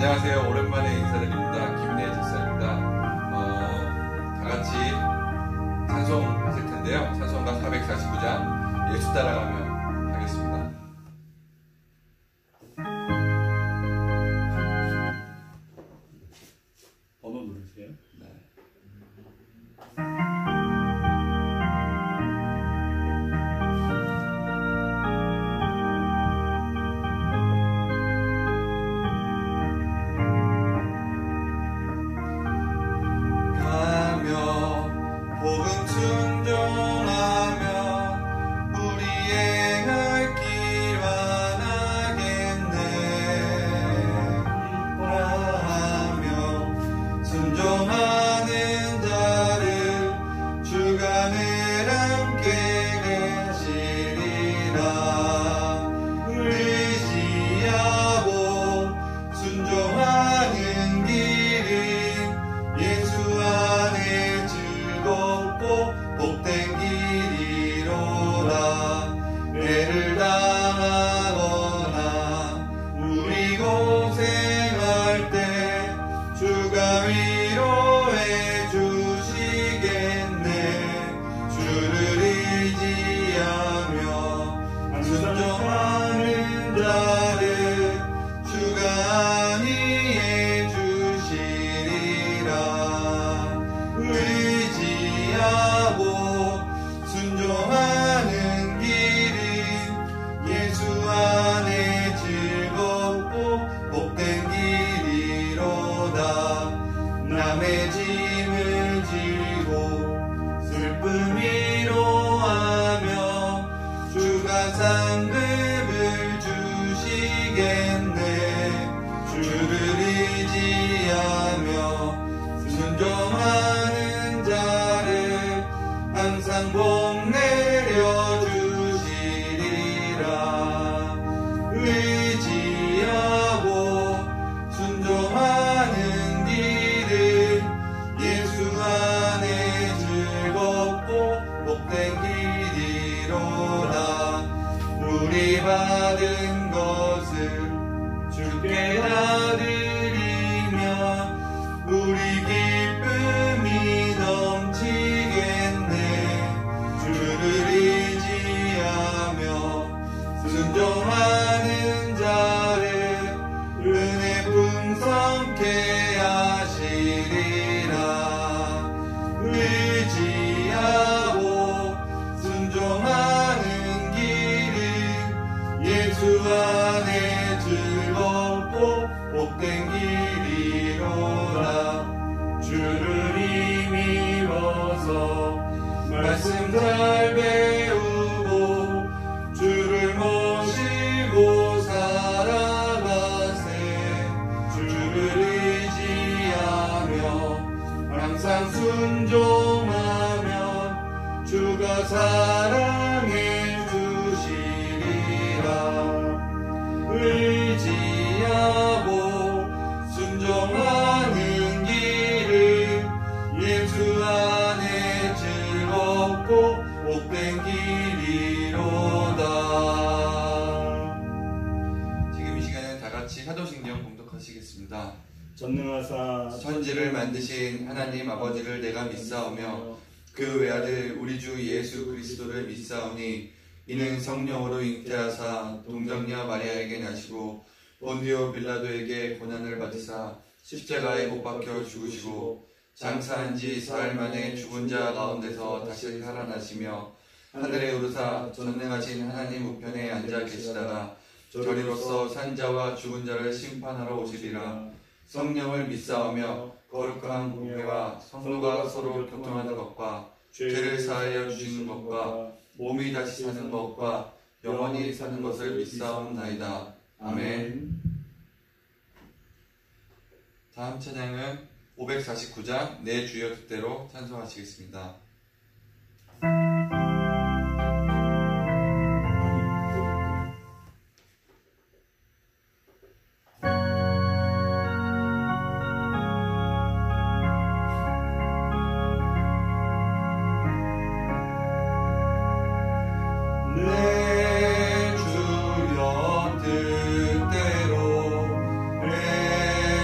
안녕하세요. 오랜만에 인사드립니다. 김은혜 집사입니다. 다 같이 찬송 하실 텐데요. 찬송가 449장 예수 따라가며 하겠습니다. 번호 누르세요. 네. 받은 것을 주께 다 드리며 우리 기쁨이 넘치겠네. 주를 의지하며 순종하는 자를 은혜 풍성케 하시리라. 의지하고 순종하는 예수 안에 즐겁고 복된 길이로다. 주를 힘입어서 말씀 잘 배우고 주를 모시고 살아가세. 주를 의지하며 항상 순종하면 주가 사랑해 의지하고 순종하는 길을 예수 안에 즐겁고 복된 길이로다. 지금 이 시간에 다 같이 사도신경 봉독하시겠습니다. 전능하사 천지를 만드신 하나님 아버지를 내가 믿사오며 그 외아들 우리 주 예수 그리스도를 믿사오니 이는 성령으로 잉태하사 동정녀 마리아에게 나시고 본디오 빌라도에게 고난을 받으사 십자가에 못 박혀 죽으시고 장사한 지 사흘 만에 죽은 자 가운데서 다시 살아나시며 하늘에 오르사 전능하신 하나님 우편에 앉아 계시다가 저리로서 산자와 죽은 자를 심판하러 오시리라. 성령을 믿사오며 거룩한 공회와 성도가 서로 교통하는 것과 죄를 사하여 주시는 것과 몸이 다시 사는 것과 영원히 사는 것을 믿사옵나이다. 아멘. 다음 찬양은 549장 내 주여 뜻대로 찬송하시겠습니다. 내 주여 뜻대로 내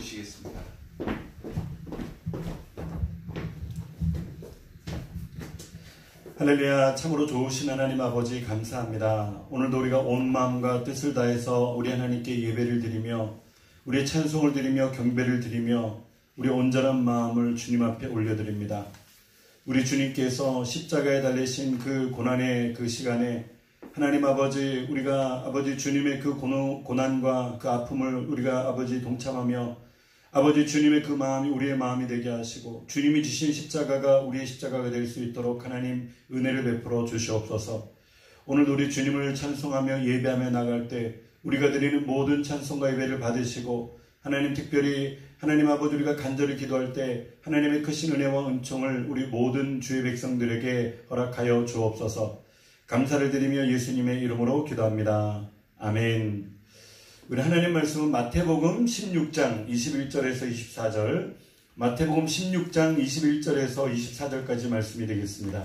주시겠습니다. 할렐루야. 참으로 좋으신 하나님 아버지 감사합니다. 오늘도 우리가 온 마음과 뜻을 다해서 우리 하나님께 예배를 드리며 우리의 찬송을 드리며 경배를 드리며 우리 온전한 마음을 주님 앞에 올려드립니다. 우리 주님께서 십자가에 달리신 그 고난의 그 시간에 하나님 아버지, 우리가 아버지 주님의 그 고난과 그 아픔을 우리가 아버지 동참하며 아버지 주님의 그 마음이 우리의 마음이 되게 하시고 주님이 주신 십자가가 우리의 십자가가 될 수 있도록 하나님 은혜를 베풀어 주시옵소서. 오늘 우리 주님을 찬송하며 예배하며 나갈 때 우리가 드리는 모든 찬송과 예배를 받으시고 하나님 특별히 하나님 아버지 우리가 간절히 기도할 때 하나님의 크신 은혜와 은총을 우리 모든 주의 백성들에게 허락하여 주옵소서. 감사를 드리며 예수님의 이름으로 기도합니다. 아멘. 우리 하나님 말씀은 마태복음 16장 21절에서 24절, 마태복음 16장 21절에서 24절까지 말씀이 되겠습니다.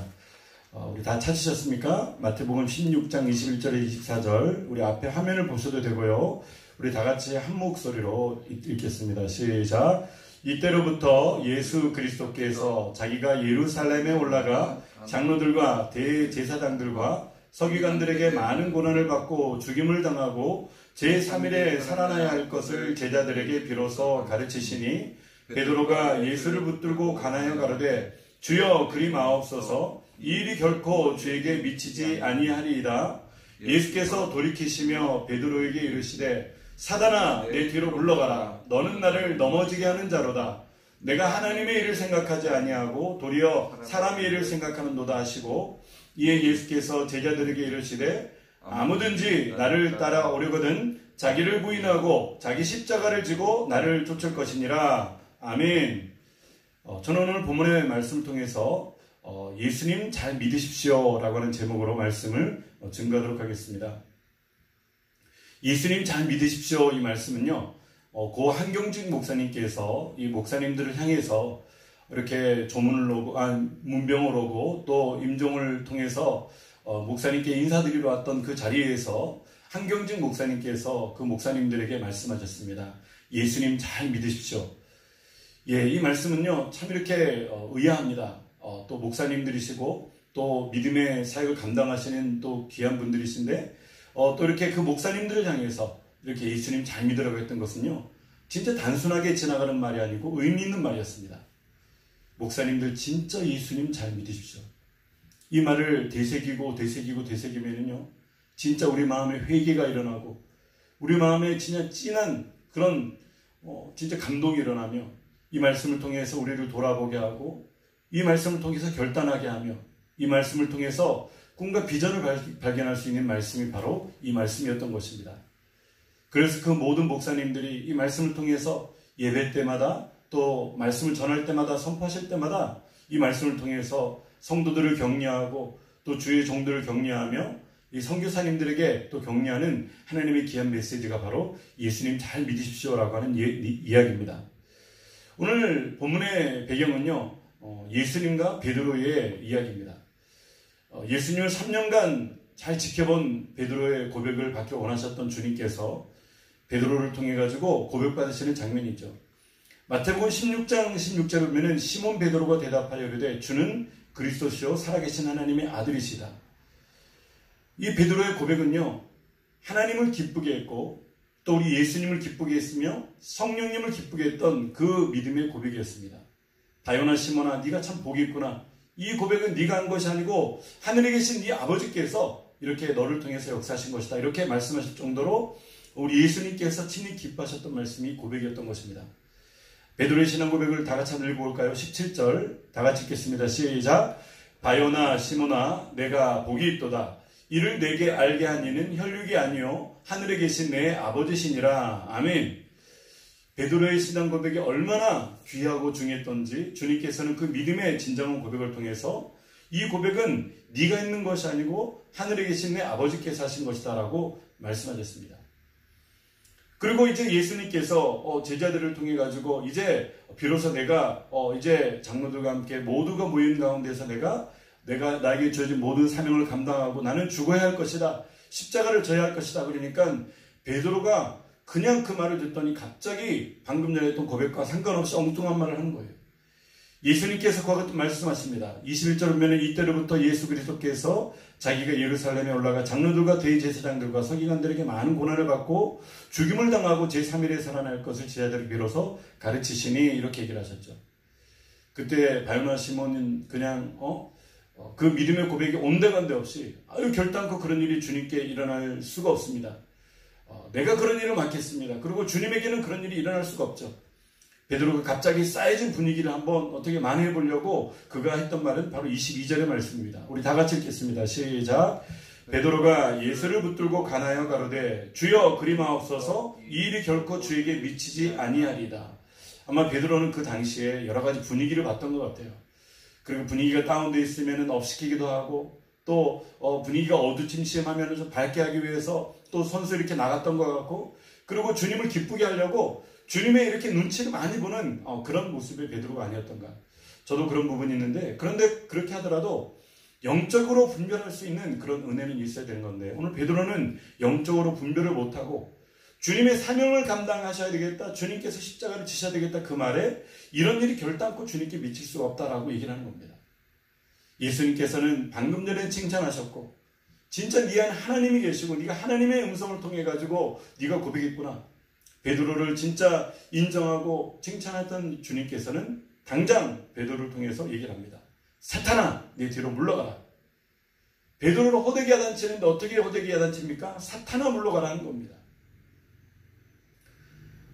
우리 다 찾으셨습니까? 마태복음 16장 21절에 24절, 우리 앞에 화면을 보셔도 되고요. 우리 다 같이 한 목소리로 읽겠습니다. 시작. 이때로부터 예수 그리스도께서 자기가 예루살렘에 올라가 장로들과 대제사장들과 서기관들에게 많은 고난을 받고 죽임을 당하고 제3일에 살아나야 할 것을 제자들에게 비로소 가르치시니 베드로가 예수를 붙들고 간하여 가로되 주여 그리 마옵소서 이 일이 결코 주에게 미치지 아니하리이다. 예수께서 돌이키시며 베드로에게 이르시되 사단아 내 뒤로 물러가라. 너는 나를 넘어지게 하는 자로다. 내가 하나님의 일을 생각하지 아니하고 도리어 사람의 일을 생각하는도다 하시고 이에 예수께서 제자들에게 이르시되 아무든지 나를 따라오려거든 자기를 부인하고 자기 십자가를 지고 나를 쫓을 것이니라. 아멘. 저는 오늘 본문의 말씀을 통해서 예수님 잘 믿으십시오 라고 하는 제목으로 말씀을 증거하도록 하겠습니다. 예수님 잘 믿으십시오 이 말씀은요, 고 한경직 목사님께서 이 목사님들을 향해서 이렇게 조문을 오고, 문병을 오고 또 임종을 통해서 목사님께 인사드리러 왔던 그 자리에서 한경직 목사님께서 그 목사님들에게 말씀하셨습니다. 예수님 잘 믿으십시오. 예, 이 말씀은요 참 이렇게 의아합니다. 또 목사님들이시고 또 믿음의 사역을 감당하시는 또 귀한 분들이신데 또 이렇게 그 목사님들을 향해서 이렇게 예수님 잘 믿으라고 했던 것은요 진짜 단순하게 지나가는 말이 아니고 의미 있는 말이었습니다. 목사님들 진짜 예수님 잘 믿으십시오. 이 말을 되새기면은요 진짜 우리 마음에 회개가 일어나고 우리 마음에 진짜 찐한 그런 진짜 감동이 일어나며 이 말씀을 통해서 우리를 돌아보게 하고 이 말씀을 통해서 결단하게 하며 이 말씀을 통해서 꿈과 비전을 발견할 수 있는 말씀이 바로 이 말씀이었던 것입니다. 그래서 그 모든 목사님들이 이 말씀을 통해서 예배 때마다 또 말씀을 전할 때마다 선포하실 때마다 이 말씀을 통해서 성도들을 격려하고 또 주의 종들을 격려하며 이 선교사님들에게 또 격려하는 하나님의 귀한 메시지가 바로 예수님 잘 믿으십시오라고 하는 이야기입니다. 오늘 본문의 배경은요 예수님과 베드로의 이야기입니다. 예수님을 3년간 잘 지켜본 베드로의 고백을 받기 원하셨던 주님께서 베드로를 통해 가지고 고백받으시는 장면이죠. 마태복음 16장 16절에 보면은 시몬 베드로가 대답하여 이르되 주는 그리스도시요 살아계신 하나님의 아들이시다. 이 베드로의 고백은요 하나님을 기쁘게 했고 또 우리 예수님을 기쁘게 했으며 성령님을 기쁘게 했던 그 믿음의 고백이었습니다. 다요나 시몬아 네가 참 복이 있구나. 이 고백은 네가 한 것이 아니고 하늘에 계신 네 아버지께서 이렇게 너를 통해서 역사하신 것이다. 이렇게 말씀하실 정도로 우리 예수님께서 친히 기뻐하셨던 말씀이 고백이었던 것입니다. 베드로의 신앙 고백을 다 같이 한번 읽어볼까요? 17절 다 같이 읽겠습니다. 시작. 바요나 시몬아 내가 복이 있도다. 이를 내게 알게 한 이는 혈육이 아니요 하늘에 계신 내 아버지시니라. 아멘. 베드로의 신앙 고백이 얼마나 귀하고 중요했던지 주님께서는 그 믿음의 진정한 고백을 통해서 이 고백은 네가 있는 것이 아니고 하늘에 계신 내 아버지께서 하신 것이다 라고 말씀하셨습니다. 그리고 이제 예수님께서 제자들을 통해 가지고 이제 비로소 내가 이제 장로들과 함께 모두가 모인 가운데서 내가 나에게 주어진 모든 사명을 감당하고 나는 죽어야 할 것이다. 십자가를 져야 할 것이다. 그러니까 베드로가 그냥 그 말을 듣더니 갑자기 방금 전에 했던 고백과 상관없이 엉뚱한 말을 하는 거예요. 예수님께서 그와 말씀하십니다. 21절 보면 이때로부터 예수 그리스도께서 자기가 예루살렘에 올라가 장로들과 대제사장들과 서기관들에게 많은 고난을 받고 죽임을 당하고 제3일에 살아날 것을 제자들에게 비로소 가르치시니 이렇게 얘기를 하셨죠. 그때 바요나 시몬은 그냥 그 믿음의 고백이 온데간데 없이 결단코 그런 일이 주님께 일어날 수가 없습니다. 내가 그런 일을 맡겠습니다. 그리고 주님에게는 그런 일이 일어날 수가 없죠. 베드로가 갑자기 쌓여진 분위기를 한번 어떻게 만회해 보려고 그가 했던 말은 바로 22절의 말씀입니다. 우리 다 같이 읽겠습니다. 시작. 베드로가 예수를 붙들고 가나여 가로되 주여 그리마옵소서 이 일이 결코 주에게 미치지 아니하리다. 아마 베드로는 그 당시에 여러 가지 분위기를 봤던 것 같아요. 그리고 분위기가 다운되어 있으면 업시키기도 하고 또 분위기가 어두침침하면 좀 밝게 하기 위해서 또 선수 이렇게 나갔던 것 같고 그리고 주님을 기쁘게 하려고 주님의 이렇게 눈치를 많이 보는 그런 모습의 베드로가 아니었던가. 저도 그런 부분이 있는데 그런데 그렇게 하더라도 영적으로 분별할 수 있는 그런 은혜는 있어야 되는 건데 오늘 베드로는 영적으로 분별을 못하고 주님의 사명을 감당하셔야 되겠다. 주님께서 십자가를 지셔야 되겠다. 그 말에 이런 일이 결단코 주님께 미칠 수가 없다라고 얘기를 하는 겁니다. 예수님께서는 방금 전에 칭찬하셨고 진짜 네 안에 하나님이 계시고 네가 하나님의 음성을 통해 가지고 네가 고백했구나. 베드로를 진짜 인정하고 칭찬했던 주님께서는 당장 베드로를 통해서 얘기를 합니다. 사탄아 내 뒤로 물러가라. 베드로를 호되게 야단치는데 어떻게 호되게 야단칩니까? 사탄아 물러가라 하는 겁니다.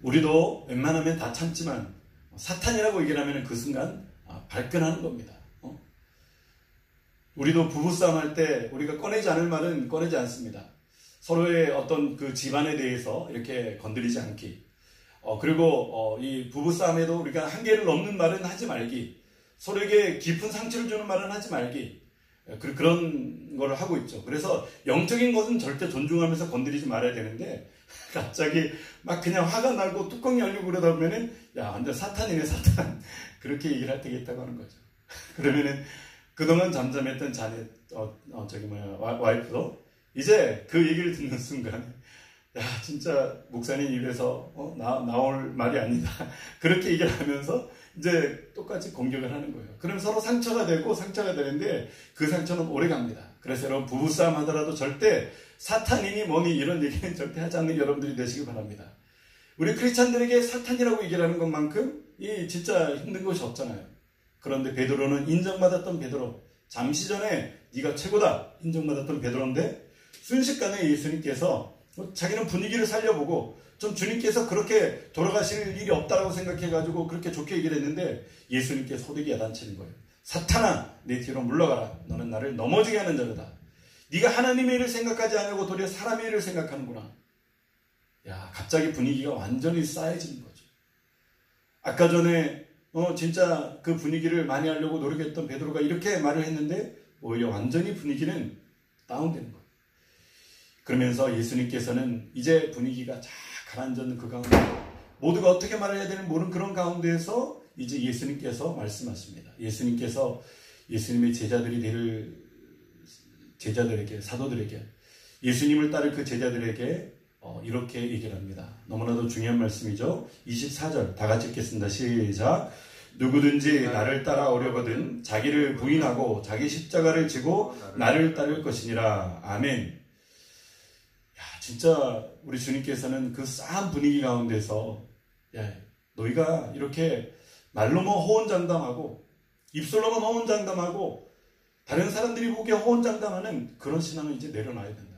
우리도 웬만하면 다 참지만 사탄이라고 얘기를 하면 그 순간 발끈하는 겁니다. 우리도 부부싸움 할 때 우리가 꺼내지 않을 말은 꺼내지 않습니다. 서로의 어떤 그 집안에 대해서 이렇게 건드리지 않기. 그리고 이 부부싸움에도 우리가 한계를 넘는 말은 하지 말기. 서로에게 깊은 상처를 주는 말은 하지 말기. 그런 걸 하고 있죠. 그래서 영적인 것은 절대 존중하면서 건드리지 말아야 되는데 갑자기 막 그냥 화가 나고 뚜껑 열리고 그러다 보면은 야 완전 사탄이네 사탄. 그렇게 얘기를 할 때가 있다고 하는 거죠. 그러면은 그동안 잠잠했던 자네 와이프도 이제 그 얘기를 듣는 순간 야 진짜 목사님 입에서 나올 말이 아니다. 그렇게 얘기를 하면서 이제 똑같이 공격을 하는 거예요. 그럼 서로 상처가 되는데 그 상처는 오래 갑니다. 그래서 여러분 부부싸움 하더라도 절대 사탄이니 뭐니 이런 얘기는 절대 하지 않는 여러분들이 되시기 바랍니다. 우리 크리스찬들에게 사탄이라고 얘기를 하는 것만큼 이 진짜 힘든 것이 없잖아요. 그런데 베드로는 인정받았던 베드로, 잠시 전에 네가 최고다 인정받았던 베드로인데 순식간에 예수님께서 자기는 분위기를 살려보고 좀 주님께서 그렇게 돌아가실 일이 없다고 생각해가지고 그렇게 좋게 얘기를 했는데 예수님께서 호되게 야단치는 거예요. 사탄아 내 뒤로 물러가라. 너는 나를 넘어지게 하는 자다. 네가 하나님의 일을 생각하지 않고 도리어 사람의 일을 생각하는구나. 야 갑자기 분위기가 완전히 싸해지는 거죠. 아까 전에 진짜 그 분위기를 많이 하려고 노력했던 베드로가 이렇게 말을 했는데 오히려 완전히 분위기는 다운되는 거예요. 그러면서 예수님께서는 이제 분위기가 쫙 가라앉는 그 가운데 모두가 어떻게 말을 해야 되는 모르는 그런 가운데에서 이제 예수님께서 말씀하십니다. 예수님께서 예수님의 제자들에게 사도들에게 예수님을 따를 그 제자들에게 이렇게 얘기를 합니다. 너무나도 중요한 말씀이죠. 24절 다 같이 읽겠습니다. 시작. 누구든지 나를 따라오려거든 자기를 부인하고 자기 십자가를 지고 나를 따를 것이니라. 아멘. 야, 진짜 우리 주님께서는 그 싸한 분위기 가운데서 야, 너희가 이렇게 말로만 호언장담하고 입술로만 호언장담하고 다른 사람들이 보기에 호언장담하는 그런 신앙을 이제 내려놔야 된다.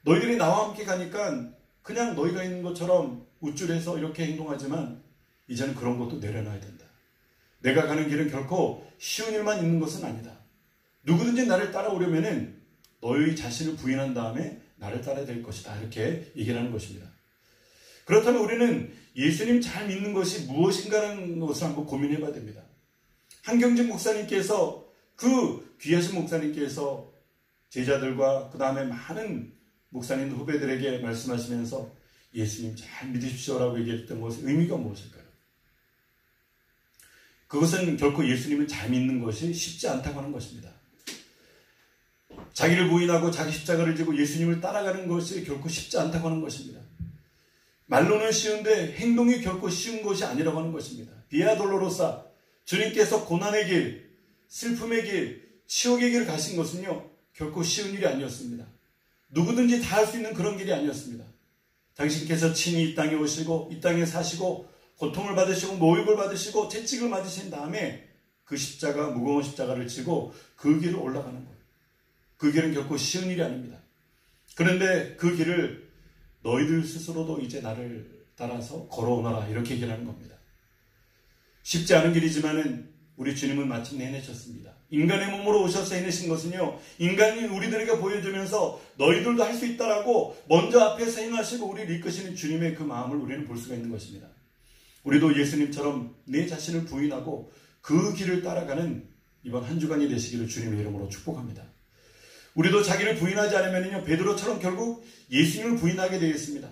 너희들이 나와 함께 가니까 그냥 너희가 있는 것처럼 우쭐해서 이렇게 행동하지만 이제는 그런 것도 내려놔야 된다. 내가 가는 길은 결코 쉬운 일만 있는 것은 아니다. 누구든지 나를 따라오려면은 너희 자신을 부인한 다음에 나를 따라야 될 것이다. 이렇게 얘기를 하는 것입니다. 그렇다면 우리는 예수님 잘 믿는 것이 무엇인가라는 것을 한번 고민해 봐야 됩니다. 한경진 목사님께서 그 귀하신 목사님께서 제자들과 그 다음에 많은 목사님 후배들에게 말씀하시면서 예수님 잘 믿으십시오라고 얘기했던 것의 의미가 무엇일까요? 그것은 결코 예수님을 잘 믿는 것이 쉽지 않다고 하는 것입니다. 자기를 부인하고 자기 십자가를 지고 예수님을 따라가는 것이 결코 쉽지 않다고 하는 것입니다. 말로는 쉬운데 행동이 결코 쉬운 것이 아니라고 하는 것입니다. 비아 돌로로사, 주님께서 고난의 길, 슬픔의 길, 치욕의 길을 가신 것은요, 결코 쉬운 일이 아니었습니다. 누구든지 다 할 수 있는 그런 길이 아니었습니다. 당신께서 친히 이 땅에 오시고 이 땅에 사시고 고통을 받으시고 모욕을 받으시고 채찍을 맞으신 다음에 그 십자가, 무거운 십자가를 지고 그 길을 올라가는 거예요. 그 길은 결코 쉬운 일이 아닙니다. 그런데 그 길을 너희들 스스로도 이제 나를 따라서 걸어오너라, 이렇게 얘기하는 겁니다. 쉽지 않은 길이지만은 우리 주님은 마침내 해내셨습니다. 인간의 몸으로 오셔서 해내신 것은요, 인간이 우리들에게 보여주면서 너희들도 할 수 있다라고 먼저 앞에서 행하시고 우리를 이끄시는 주님의 그 마음을 우리는 볼 수가 있는 것입니다. 우리도 예수님처럼 내 자신을 부인하고 그 길을 따라가는 이번 한 주간이 되시기를 주님의 이름으로 축복합니다. 우리도 자기를 부인하지 않으면요, 베드로처럼 결국 예수님을 부인하게 되겠습니다.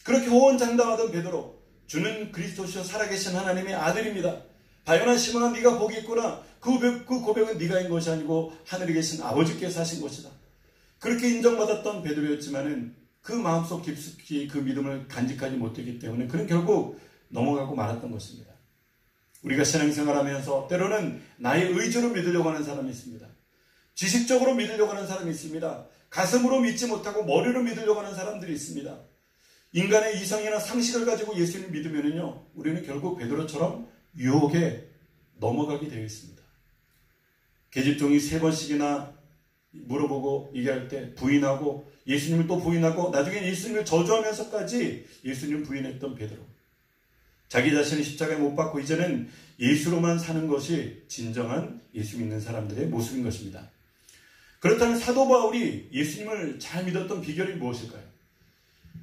그렇게 호언장담하던 베드로, 주는 그리스도시요 살아계신 하나님의 아들입니다. 바요나 시몬아, 네가 복이 있구나. 그 고백은 네가 한 것이 아니고 하늘에 계신 아버지께서 하신 것이다. 그렇게 인정받았던 베드로였지만은 그 마음속 깊숙이 그 믿음을 간직하지 못했기 때문에 그는 결국 넘어가고 말았던 것입니다. 우리가 신앙생활하면서 때로는 나의 의지로 믿으려고 하는 사람이 있습니다. 지식적으로 믿으려고 하는 사람이 있습니다. 가슴으로 믿지 못하고 머리로 믿으려고 하는 사람들이 있습니다. 인간의 이성이나 상식을 가지고 예수님을 믿으면요, 우리는 결국 베드로처럼 유혹에 넘어가게 되어 있습니다. 계집종이 3번씩이나 물어보고 얘기할 때 부인하고 예수님을 또 부인하고 나중에 예수님을 저주하면서까지 예수님을 부인했던 베드로. 자기 자신을 십자가에 못 박고 이제는 예수로만 사는 것이 진정한 예수 믿는 사람들의 모습인 것입니다. 그렇다면 사도 바울이 예수님을 잘 믿었던 비결이 무엇일까요?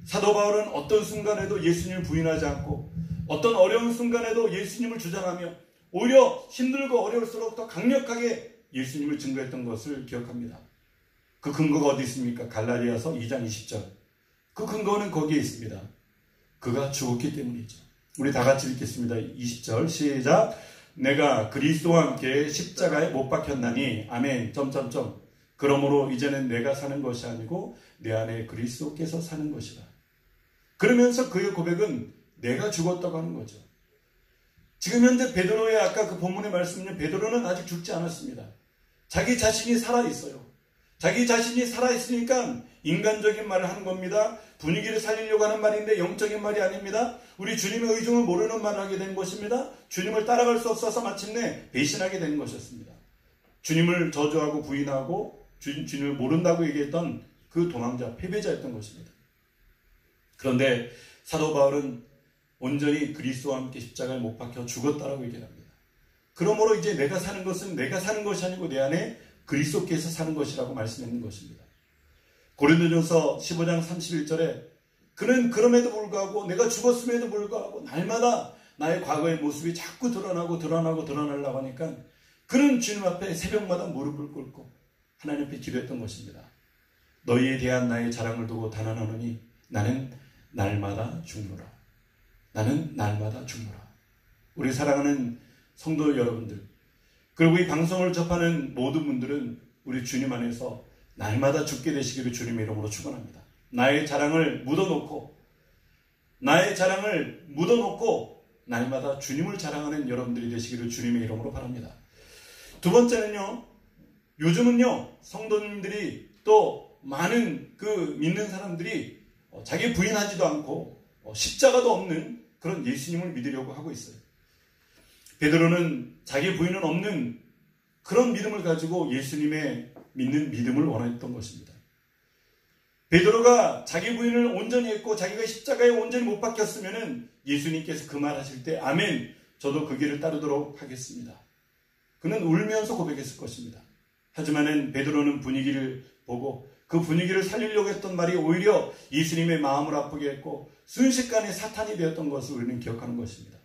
사도 바울은 어떤 순간에도 예수님을 부인하지 않고 어떤 어려운 순간에도 예수님을 주장하며 오히려 힘들고 어려울수록 더 강력하게 예수님을 증거했던 것을 기억합니다. 그 근거가 어디 있습니까? 갈라디아서 2장 20절. 그 근거는 거기에 있습니다. 그가 죽었기 때문이죠. 우리 다 같이 읽겠습니다. 20절 시작. 내가 그리스도와 함께 십자가에 못 박혔나니 아멘. 그러므로 이제는 내가 사는 것이 아니고 내 안에 그리스도께서 사는 것이다. 그러면서 그의 고백은 내가 죽었다고 하는 거죠. 지금 현재 베드로의 아까 그 본문의 말씀은요, 베드로는 아직 죽지 않았습니다. 자기 자신이 살아있어요. 자기 자신이 살아있으니까 인간적인 말을 하는 겁니다. 분위기를 살리려고 하는 말인데 영적인 말이 아닙니다. 우리 주님의 의중을 모르는 말을 하게 된 것입니다. 주님을 따라갈 수 없어서 마침내 배신하게 된 것이었습니다. 주님을 저주하고 부인하고 주님을 모른다고 얘기했던 그 도망자, 패배자였던 것입니다. 그런데 사도 바울은 온전히 그리스도와 함께 십자가에 못 박혀 죽었다라고 얘기합니다. 그러므로 이제 내가 사는 것은 내가 사는 것이 아니고 내 안에 그리스도께서 사는 것이라고 말씀했는 것입니다. 고린도전서 15장 31절에 그는 그럼에도 불구하고 내가 죽었음에도 불구하고 날마다 나의 과거의 모습이 자꾸 드러나려고 하니까 그는 주님 앞에 새벽마다 무릎을 꿇고 하나님 앞에 기도했던 것입니다. 너희에 대한 나의 자랑을 두고 단언하노니 나는 날마다 죽노라. 나는 날마다 죽노라. 우리 사랑하는 성도 여러분들, 그리고 이 방송을 접하는 모든 분들은 우리 주님 안에서 날마다 죽게 되시기를 주님의 이름으로 축원합니다. 나의 자랑을 묻어놓고 날마다 주님을 자랑하는 여러분들이 되시기를 주님의 이름으로 바랍니다. 두 번째는요, 요즘은요, 성도님들이 또 많은 그 믿는 사람들이 자기 부인하지도 않고 십자가도 없는 그런 예수님을 믿으려고 하고 있어요. 베드로는 자기 부인은 없는 그런 믿음을 가지고 예수님의 믿는 믿음을 원했던 것입니다. 베드로가 자기 부인을 온전히 했고 자기가 십자가에 온전히 못 박혔으면 예수님께서 그 말 하실 때 아멘, 저도 그 길을 따르도록 하겠습니다. 그는 울면서 고백했을 것입니다. 하지만은 베드로는 분위기를 보고 그 분위기를 살리려고 했던 말이 오히려 예수님의 마음을 아프게 했고 순식간에 사탄이 되었던 것을 우리는 기억하는 것입니다.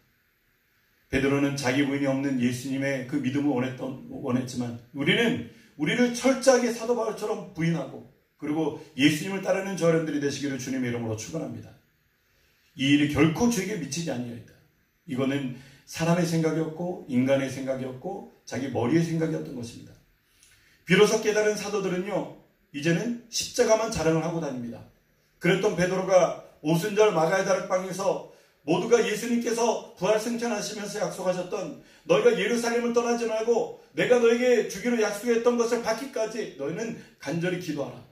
베드로는 자기 부인이 없는 예수님의 그 믿음을 원했지만 우리를 철저하게 사도 바울처럼 부인하고 그리고 예수님을 따르는 저 여러분들이 되시기를 주님의 이름으로 축원합니다. 이 일이 결코 주에게 미치지 아니하리다. 이거는 사람의 생각이었고 인간의 생각이었고 자기 머리의 생각이었던 것입니다. 비로소 깨달은 사도들은요, 이제는 십자가만 자랑을 하고 다닙니다. 그랬던 베드로가 오순절 마가의 다락방에서 모두가 예수님께서 부활승천하시면서 약속하셨던 너희가 예루살렘을 떠나지 말고 내가 너에게 주기로 약속했던 것을 받기까지 너희는 간절히 기도하라.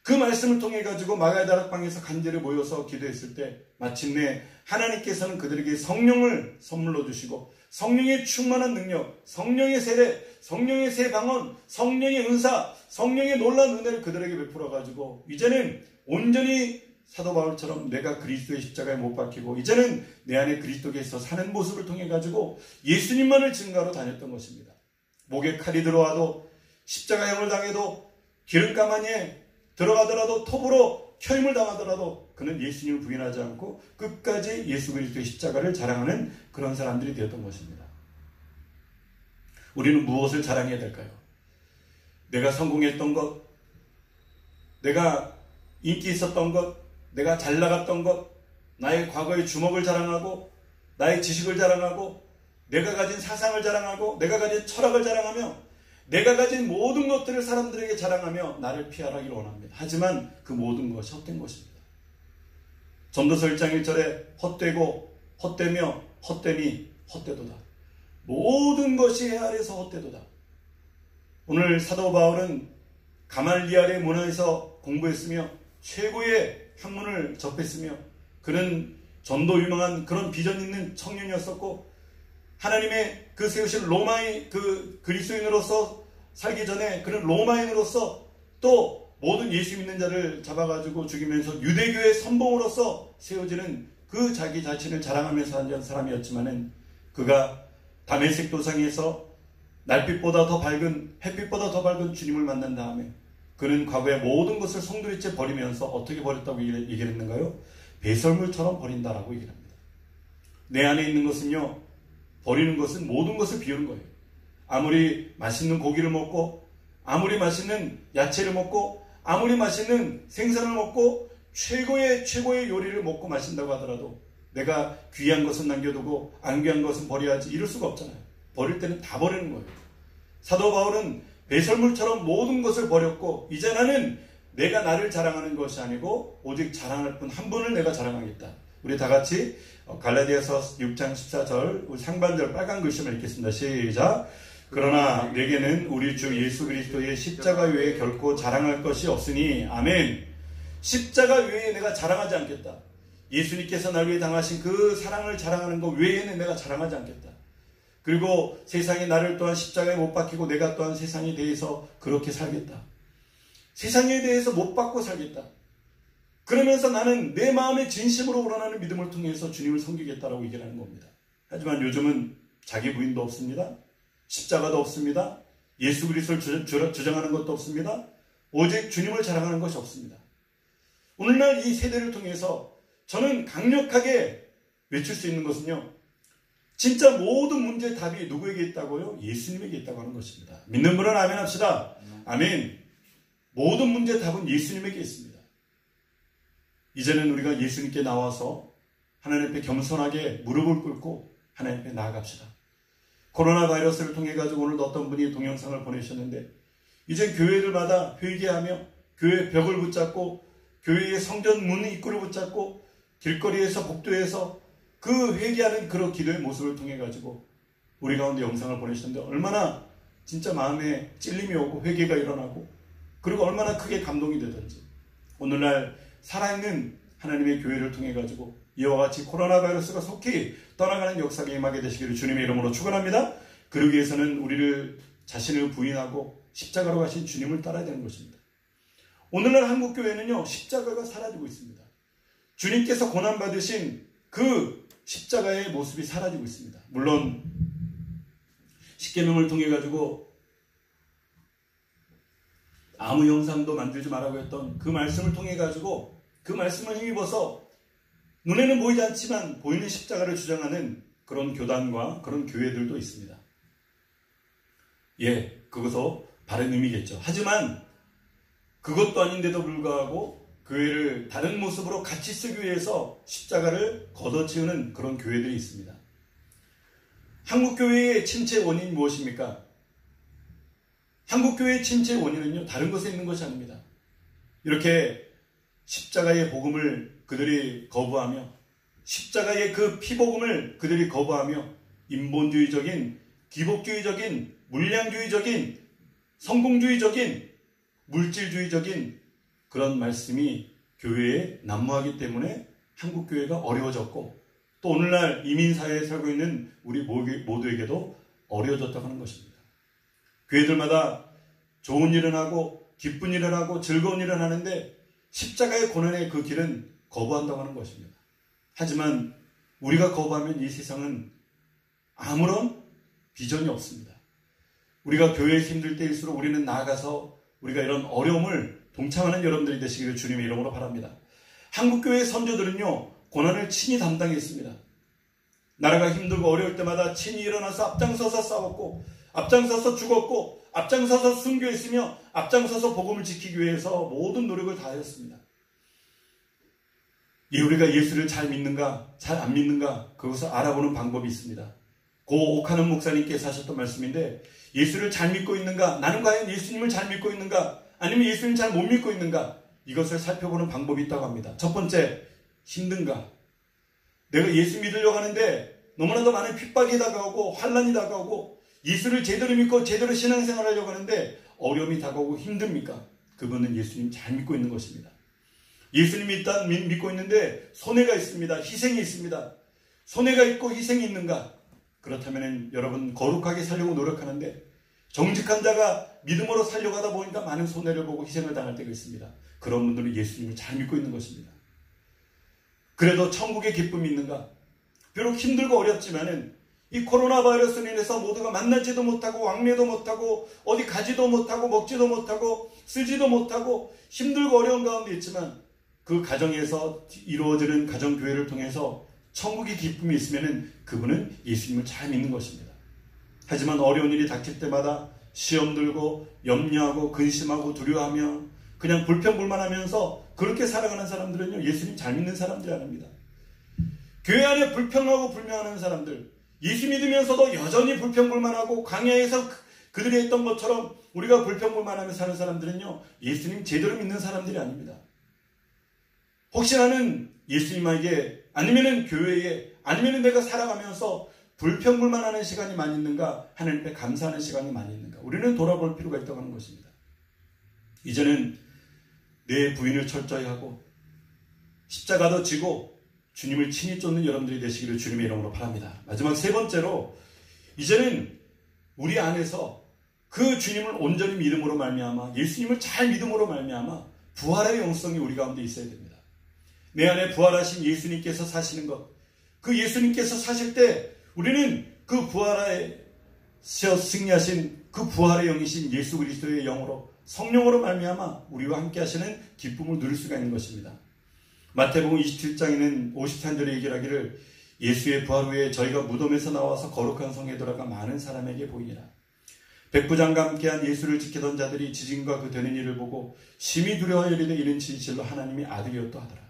그 말씀을 통해 가지고 마가의 다락방에서 간절히 모여서 기도했을 때 마침내 하나님께서는 그들에게 성령을 선물로 주시고 성령의 충만한 능력, 성령의 세례, 성령의 새 방언, 성령의 은사, 성령의 놀라운 은혜를 그들에게 베풀어 가지고 이제는 온전히 사도 바울처럼 내가 그리스도의 십자가에 못 박히고 이제는 내 안에 그리스도께서 사는 모습을 통해 가지고 예수님만을 증거하러 다녔던 것입니다. 목에 칼이 들어와도 십자가형을 당해도 기름감 안에 들어가더라도 톱으로 켜임을 당하더라도 그는 예수님을 부인하지 않고 끝까지 예수 그리스도의 십자가를 자랑하는 그런 사람들이 되었던 것입니다. 우리는 무엇을 자랑해야 될까요? 내가 성공했던 것, 내가 인기 있었던 것, 내가 잘 나갔던 것, 나의 과거의 주목을 자랑하고 나의 지식을 자랑하고 내가 가진 사상을 자랑하고 내가 가진 철학을 자랑하며 내가 가진 모든 것들을 사람들에게 자랑하며 나를 피하라기를 원합니다. 하지만 그 모든 것이 헛된 것입니다. 전도서 1장 1절에 헛되고 헛되며 헛됨이 헛되도다. 모든 것이 해 아래서 헛되도다. 오늘 사도 바울은 가말리알의 문화에서 공부했으며 최고의 학문을 접했으며 그는 전도 유망한 그런 비전 있는 청년이었었고 하나님의 그 세우신 로마의 그 그리스도인으로서 살기 전에 그는 로마인으로서 또 모든 예수 믿는 자를 잡아가지고 죽이면서 유대교의 선봉으로서 세워지는 그 자기 자신을 자랑하면서 한 사람이었지만은 그가 다메섹 도상에서 날빛보다 더 밝은 햇빛보다 더 밝은 주님을 만난 다음에 그는 과거의 모든 것을 송두리째 버리면서 어떻게 버렸다고 얘기를 했는가요? 배설물처럼 버린다라고 얘기를 합니다. 내 안에 있는 것은요, 버리는 것은 모든 것을 비우는 거예요. 아무리 맛있는 고기를 먹고 아무리 맛있는 야채를 먹고 아무리 맛있는 생선을 먹고 최고의 요리를 먹고 마신다고 하더라도 내가 귀한 것은 남겨두고 안 귀한 것은 버려야지 이럴 수가 없잖아요. 버릴 때는 다 버리는 거예요. 사도 바울은 배설물처럼 모든 것을 버렸고 이제 나는 내가 나를 자랑하는 것이 아니고 오직 자랑할 분 한 분을 내가 자랑하겠다. 우리 다 같이 갈라디아서 6장 14절 상반절 빨간 글씨만 읽겠습니다. 시작. 그러나 내게는 우리 주 예수 그리스도의 십자가 외에 결코 자랑할 것이 없으니 아멘. 십자가 외에 내가 자랑하지 않겠다. 예수님께서 날 위해 당하신 그 사랑을 자랑하는 것 외에는 내가 자랑하지 않겠다. 그리고 세상이 나를 또한 십자가에 못 박히고 내가 또한 세상에 대해서 그렇게 살겠다. 세상에 대해서 못 박고 살겠다. 그러면서 나는 내 마음의 진심으로 우러나는 믿음을 통해서 주님을 섬기겠다라고 얘기를 하는 겁니다. 하지만 요즘은 자기 부인도 없습니다. 십자가도 없습니다. 예수 그리스도를 주장하는 것도 없습니다. 오직 주님을 자랑하는 것이 없습니다. 오늘날 이 세대를 통해서 저는 강력하게 외칠 수 있는 것은요. 진짜 모든 문제의 답이 누구에게 있다고요? 예수님에게 있다고 하는 것입니다. 믿는 분은 아멘 합시다. 아멘. 모든 문제의 답은 예수님에게 있습니다. 이제는 우리가 예수님께 나와서 하나님 앞에 겸손하게 무릎을 꿇고 하나님 앞에 나아갑시다. 코로나 바이러스를 통해 가지고 오늘도 어떤 분이 동영상을 보내셨는데 이제 교회들마다 회개하며 교회 벽을 붙잡고 교회의 성전 문 입구를 붙잡고 길거리에서 복도에서 그 회개하는 그런 기도의 모습을 통해 가지고 우리 가운데 영상을 보내셨는데 얼마나 진짜 마음에 찔림이 오고 회개가 일어나고 그리고 얼마나 크게 감동이 되든지 오늘날 살아있는 하나님의 교회를 통해 가지고 이와 같이 코로나 바이러스가 속히 떠나가는 역사가 임하게 되시기를 주님의 이름으로 축원합니다. 그러기 위해서는 우리를 자신을 부인하고 십자가로 가신 주님을 따라야 되는 것입니다. 오늘날 한국교회는요 십자가가 사라지고 있습니다. 주님께서 고난받으신 그 십자가의 모습이 사라지고 있습니다. 물론 십계명을 통해 가지고 아무 형상도 만들지 말라고 했던 그 말씀을 통해 가지고 그 말씀을 힘입어서 눈에는 보이지 않지만 보이는 십자가를 주장하는 그런 교단과 그런 교회들도 있습니다. 예, 그것도 바른 의미겠죠. 하지만 그것도 아닌데도 불구하고 교회를 다른 모습으로 같이 쓰기 위해서 십자가를 걷어치우는 그런 교회들이 있습니다. 한국교회의 침체 원인이 무엇입니까? 한국교회의 침체 원인은요 다른 것에 있는 것이 아닙니다. 이렇게 십자가의 복음을 그들이 거부하며 십자가의 그 피복음을 그들이 거부하며 인본주의적인, 기복주의적인, 물량주의적인, 성공주의적인, 물질주의적인 그런 말씀이 교회에 난무하기 때문에 한국교회가 어려워졌고 또 오늘날 이민사회에 살고 있는 우리 모두에게도 어려워졌다고 하는 것입니다. 교회들마다 좋은 일을 하고 기쁜 일을 하고 즐거운 일을 하는데 십자가의 고난의 그 길은 거부한다고 하는 것입니다. 하지만 우리가 거부하면 이 세상은 아무런 비전이 없습니다. 우리가 교회에서 힘들 때일수록 우리는 나아가서 우리가 이런 어려움을 동참하는 여러분들이 되시기를 주님의 이름으로 바랍니다. 한국교회의 선조들은요, 고난을 친히 담당했습니다. 나라가 힘들고 어려울 때마다 친히 일어나서 앞장서서 싸웠고, 앞장서서 죽었고, 앞장서서 순교했으며, 앞장서서 복음을 지키기 위해서 모든 노력을 다하였습니다. 우리가 예수를 잘 믿는가, 잘 안 믿는가, 그것을 알아보는 방법이 있습니다. 고 옥하는 목사님께서 하셨던 말씀인데, 예수를 잘 믿고 있는가, 나는 과연 예수님을 잘 믿고 있는가, 아니면 예수님을 잘 못 믿고 있는가, 이것을 살펴보는 방법이 있다고 합니다. 첫 번째, 힘든가? 내가 예수 믿으려고 하는데 너무나도 많은 핍박이 다가오고 환난이 다가오고 예수를 제대로 믿고 제대로 신앙생활을 하려고 하는데 어려움이 다가오고 힘듭니까? 그분은 예수님 잘 믿고 있는 것입니다. 예수님 믿고 있는데 손해가 있습니다. 희생이 있습니다. 손해가 있고 희생이 있는가? 그렇다면 여러분 거룩하게 살려고 노력하는데 정직한 자가 믿음으로 살려고 하다 보니까 많은 손해를 보고 희생을 당할 때가 있습니다. 그런 분들은 예수님을 잘 믿고 있는 것입니다. 그래도 천국의 기쁨이 있는가? 비록 힘들고 어렵지만은 이 코로나 바이러스로 인해서 모두가 만나지도 못하고 왕래도 못하고 어디 가지도 못하고 먹지도 못하고 쓰지도 못하고 힘들고 어려운 가운데 있지만 그 가정에서 이루어지는 가정교회를 통해서 천국의 기쁨이 있으면은 그분은 예수님을 잘 믿는 것입니다. 하지만 어려운 일이 닥칠 때마다 시험 들고 염려하고 근심하고 두려워하며 그냥 불평불만하면서 그렇게 살아가는 사람들은요, 예수님 잘 믿는 사람들이 아닙니다. 교회 안에 불평하고 불명하는 사람들, 예수 믿으면서도 여전히 불평불만하고 광야에서 그들이 했던 것처럼 우리가 불평불만하며 사는 사람들은요, 예수님 제대로 믿는 사람들이 아닙니다. 혹시 나는 예수님에게 아니면은 교회에 아니면은 내가 살아가면서 불평불만하는 시간이 많이 있는가, 하나님께 감사하는 시간이 많이 있는가, 우리는 돌아볼 필요가 있다고 하는 것입니다. 이제는 내 부인을 철저히 하고 십자가도 지고 주님을 친히 쫓는 여러분들이 되시기를 주님의 이름으로 바랍니다. 마지막 세 번째로 이제는 우리 안에서 그 주님을 온전히 믿음으로 말미암아 예수님을 잘 믿음으로 말미암아 부활의 영성이 우리 가운데 있어야 됩니다. 내 안에 부활하신 예수님께서 사시는 것, 그 예수님께서 사실 때 우리는 그 부활에서 승리하신 그 부활의 영이신 예수 그리스도의 영으로 성령으로 말미암아 우리와 함께 하시는 기쁨을 누릴 수가 있는 것입니다. 마태복음 27장에는 53절에 얘기를 하기를 예수의 부활 후에 저희가 무덤에서 나와서 거룩한 성에 들어가 많은 사람에게 보이니라. 백부장과 함께한 예수를 지키던 자들이 지진과 그 되는 일을 보고 심히 두려워하여 이르되 이는 진실로 하나님의 아들이었다 하더라.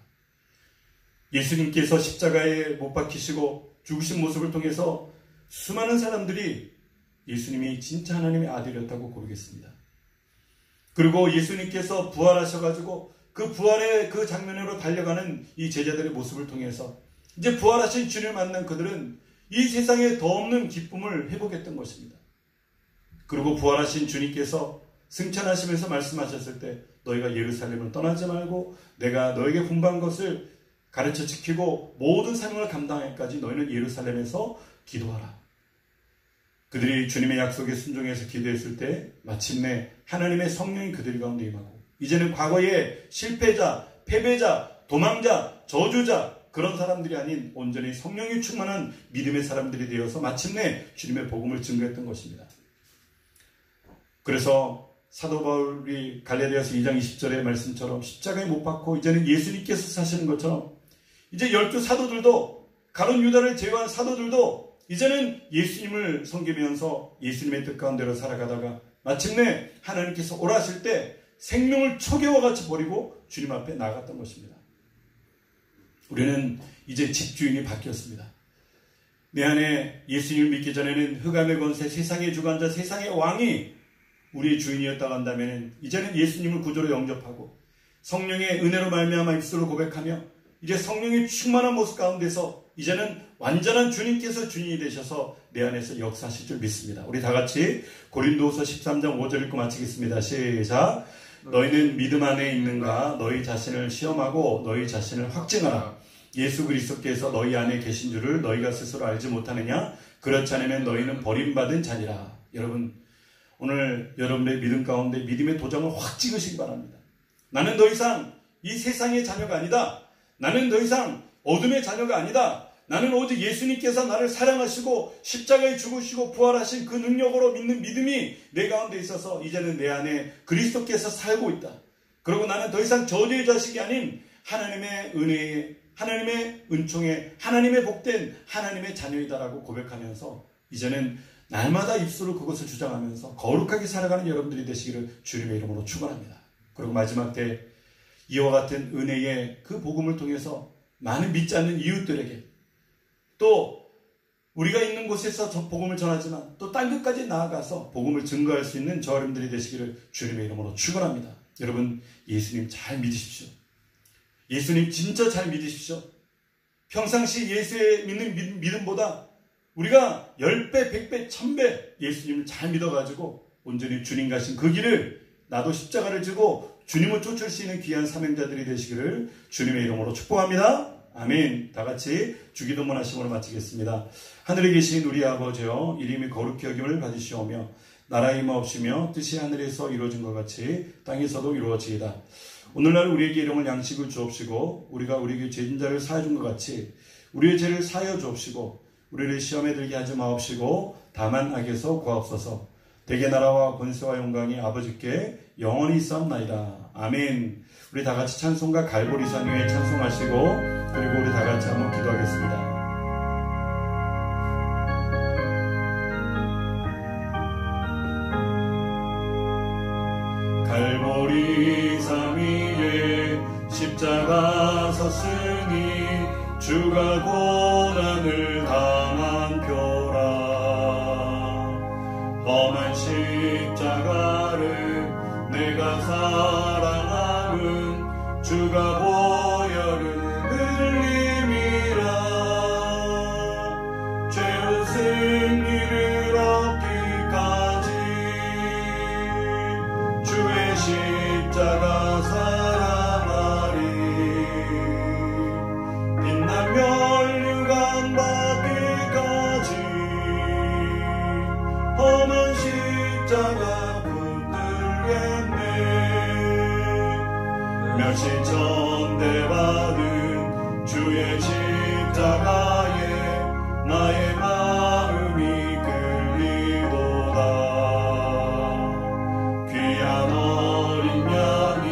예수님께서 십자가에 못 박히시고 죽으신 모습을 통해서 수많은 사람들이 예수님이 진짜 하나님의 아들이었다고 고르겠습니다. 그리고 예수님께서 부활하셔가지고 그 부활의 그 장면으로 달려가는 이 제자들의 모습을 통해서 이제 부활하신 주님을 만난 그들은 이 세상에 더 없는 기쁨을 회복했던 것입니다. 그리고 부활하신 주님께서 승천하시면서 말씀하셨을 때 너희가 예루살렘을 떠나지 말고 내가 너에게 분부한 것을 가르쳐 지키고 모든 사명을 감당하기까지 너희는 예루살렘에서 기도하라. 그들이 주님의 약속에 순종해서 기도했을 때 마침내 하나님의 성령이 그들 가운데 임하고 이제는 과거의 실패자, 패배자, 도망자, 저주자 그런 사람들이 아닌 온전히 성령이 충만한 믿음의 사람들이 되어서 마침내 주님의 복음을 증거했던 것입니다. 그래서 사도 바울이 갈라디아서 2장 20절의 말씀처럼 십자가에 못 박고 이제는 예수님께서 사시는 것처럼 이제 12 사도들도 가룟 유다를 제외한 사도들도 이제는 예수님을 섬기면서 예수님의 뜻 가운데로 살아가다가 마침내 하나님께서 오라 하실 때 생명을 초계와 같이 버리고 주님 앞에 나갔던 것입니다. 우리는 이제 집주인이 바뀌었습니다. 내 안에 예수님을 믿기 전에는 흑암의 권세, 세상의 주관자, 세상의 왕이 우리의 주인이었다고 한다면 이제는 예수님을 구주로 영접하고 성령의 은혜로 말미암아 입술로 고백하며 이제 성령이 충만한 모습 가운데서 이제는 완전한 주님께서 주인이 되셔서 내 안에서 역사하실 줄 믿습니다. 우리 다 같이 고린도후서 13장 5절 읽고 마치겠습니다. 시작. 너희는 믿음 안에 있는가? 너희 자신을 시험하고 너희 자신을 확증하라. 예수 그리스도께서 너희 안에 계신 줄을 너희가 스스로 알지 못하느냐? 그렇지 않으면 너희는 버림받은 자니라. 여러분, 오늘 여러분의 믿음 가운데 믿음의 도장을 확 찍으시기 바랍니다. 나는 더 이상 이 세상의 자녀가 아니다. 나는 더 이상 어둠의 자녀가 아니다. 나는 오직 예수님께서 나를 사랑하시고 십자가에 죽으시고 부활하신 그 능력으로 믿는 믿음이 내 가운데 있어서 이제는 내 안에 그리스도께서 살고 있다. 그리고 나는 더 이상 저주의 자식이 아닌 하나님의 은혜의, 하나님의 은총의, 하나님의 복된 하나님의 자녀이다라고 고백하면서 이제는 날마다 입술로 그것을 주장하면서 거룩하게 살아가는 여러분들이 되시기를 주님의 이름으로 축원합니다. 그리고 마지막 때 이와 같은 은혜의 그 복음을 통해서 많은 믿지 않는 이웃들에게, 또 우리가 있는 곳에서 복음을 전하지만 또 딴 곳까지 나아가서 복음을 증거할 수 있는 저 여러분들이 되시기를 주님의 이름으로 축원합니다. 여러분, 예수님 잘 믿으십시오. 예수님 진짜 잘 믿으십시오. 평상시 예수의 믿는 믿음보다 우리가 10배, 100배, 1000배 예수님을 잘 믿어가지고 온전히 주님 가신 그 길을 나도 십자가를 지고 주님을 쫓을 수 있는 귀한 사명자들이 되시기를 주님의 이름으로 축복합니다. 아멘. 다 같이 주기도문 하심으로 마치겠습니다. 하늘에 계신 우리 아버지여, 이름이 거룩히 여김을 받으시오며 나라의 임하옵시며 뜻이 하늘에서 이루어진 것 같이 땅에서도 이루어지이다. 오늘날 우리에게 일용할 양식을 주옵시고 우리가 우리에게 죄진 자를 사하여 준 것 같이 우리의 죄를 사하여 주옵시고 우리를 시험에 들게 하지 마옵시고 다만 악에서 구하옵소서. 대개 나라와 권세와 영광이 아버지께 영원히 있사옵나이다. 아멘. 우리 다 같이 찬송가 갈보리산 위에 찬송하시고 그리고 우리 다 같이 한번 기도하겠습니다. 갈보리산 위에 십자가 섰으니 주가 고난을 당한 표라. 험한 십자가를 내가 사랑함은 주가 보혈을 흘림이라. 죄의 승리를 얻기까지 주의 십자가 사랑하리. 빛난 면류관 받기까지 험한 십자가 붙들겠네. 멸시천대 받은 주의 십자가에 나의 마음이 끌리도다. 귀한 어린 양이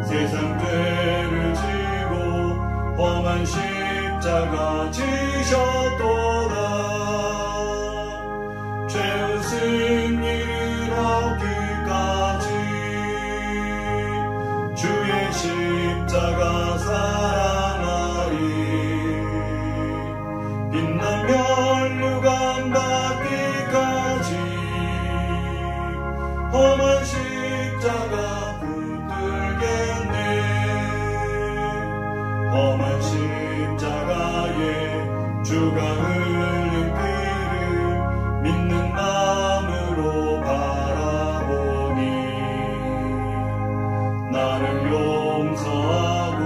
세상 죄를 지고 험한 십자가 지셨도다. 죄의 승리를 얻기까지 주의 십자가 사랑하리. 빛난 면류관 받기까지 험한 십자가 붙들겠네. 험한 십자가에 주가 흘린 피를 믿는 마음으로 바라보니 나를 용서하고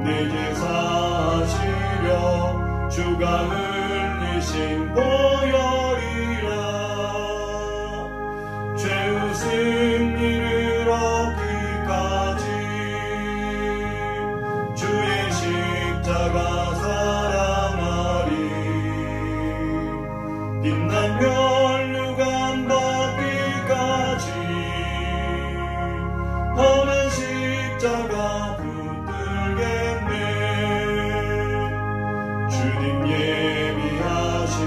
내 죄 사하시려 주가 흘리신 보혈이라. 죄의 승리를 얻기까지 주의 십자가 사랑하리. 빛난 면류관 받기까지 험한 십자가 붙들겠네. 주님 예비하신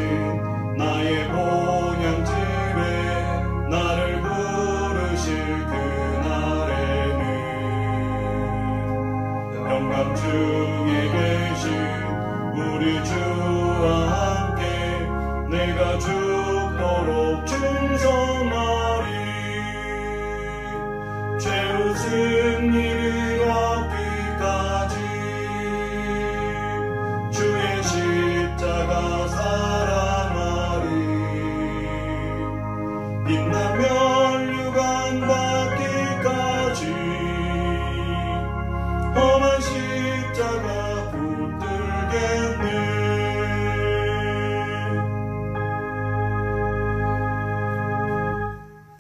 나의 본향집에 나를 부르 빛나면 유관 닿기까지 험한 십자가 붙들겠네.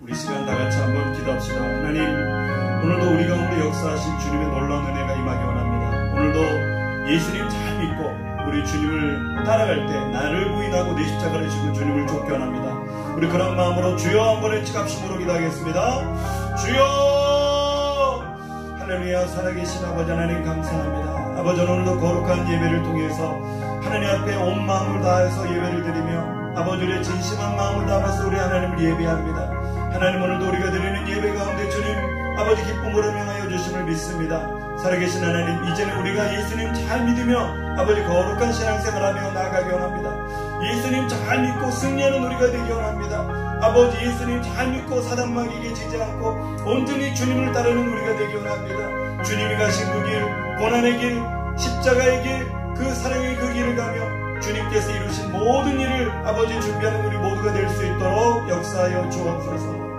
우리 시간 다 같이 한번 기도합시다. 하나님, 오늘도 우리 가운데 역사하신 주님의 놀라운 은혜가 임하기 원합니다. 오늘도 예수님 잘 믿고 우리 주님을 따라갈 때 나를 부인하고 내 십자가를 지고 주님을 쫓기 원합니다. 우리 그런 마음으로 주여 한번 일찌감침으로 기도하겠습니다. 주여! 할렐루야. 살아계신 아버지 하나님 감사합니다. 아버지, 오늘도 거룩한 예배를 통해서 하나님 앞에 온 마음을 다해서 예배를 드리며 아버지 우리의 진심한 마음을 담아서 우리 하나님을 예배합니다. 하나님, 오늘도 우리가 드리는 예배 가운데 주님 아버지 기쁨으로 명하여 주심을 믿습니다. 살아계신 하나님, 이제는 우리가 예수님 잘 믿으며 아버지 거룩한 신앙생활하며 나아가기 원합니다. 예수님 잘 믿고 승리하는 우리가 되기 원합니다. 아버지, 예수님 잘 믿고 사단마귀에게 지지 않고 온전히 주님을 따르는 우리가 되기 원합니다. 주님이 가신 그 길, 고난의 길, 십자가의 길, 그 사랑의 그 길을 가며 주님께서 이루신 모든 일을 아버지 준비하는 우리 모두가 될 수 있도록 역사하여 주옵소서.